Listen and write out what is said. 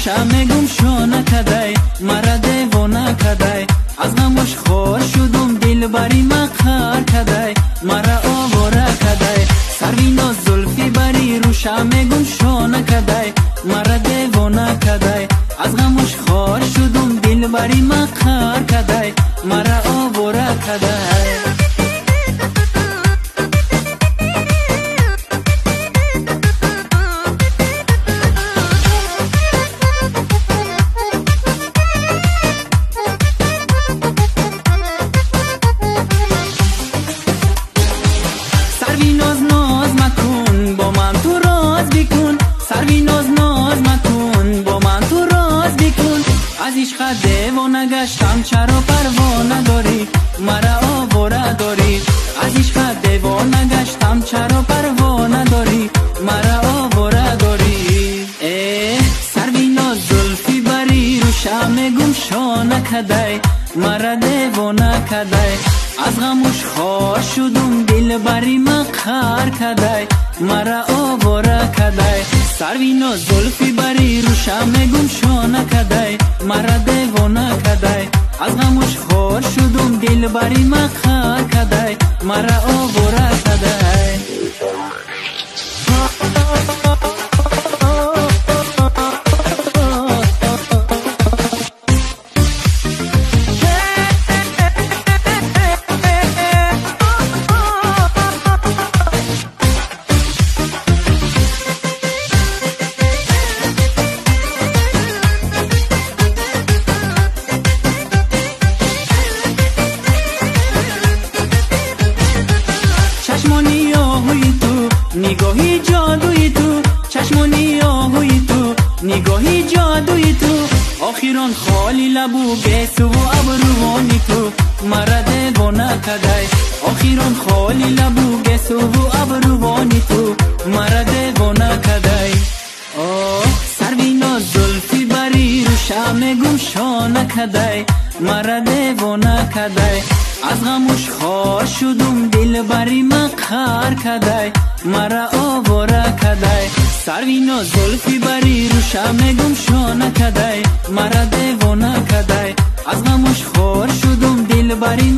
شمع گم شو نکدی مرا دیوانه کدی از غمش خور شدم دلبری ما خار کدی مرا آواره کدی سروینا زلفی بری رو شمع گم شو نکدی مرا دیوانه کدی از غمش خور شدم دلبری ما خار کدی مرا آواره کدی سروی ناز ناز مکن با من تو راز بکن سروی ناز ناز مکن با من تو راز بکن از عشق دیوانه گشتم چرا پروانه داری مرا آواره داری از عشق دیوانه گشتم چرا پروانه داری مرا آواره داری سروی ناز زلفی بری رو شمع گم شو نکدی مرا دیوانه کدی از غمش خار شدم دلبری ما خار کدی مرا آواره کدی سروینا زلفی بری رو شمع گم شو نکدی مرا دیوانه کدی از غمش خار شدم دلبری ما خار کدی مرا آواره کدی چشمانی آهوی تو نگاهی جادوی تو چشمانی آهوی تو نگاهی جادوی تو آخران خالی لبو گسو و ابروانی تو مرا دیوانه کدی آخران خالی لبو گسو و ابروانی تو مرا دیوانه کدی سروینا زلفی بری رو شمع گم شو نکدی مرا دیوانه کدی از غمش خار شدم دلبری ما خار کدی مرا آواره کدی سروینا زلفی بری رو شمع گم شو نکدی مرا دیوانه کدی از غمش خار شدم دلبری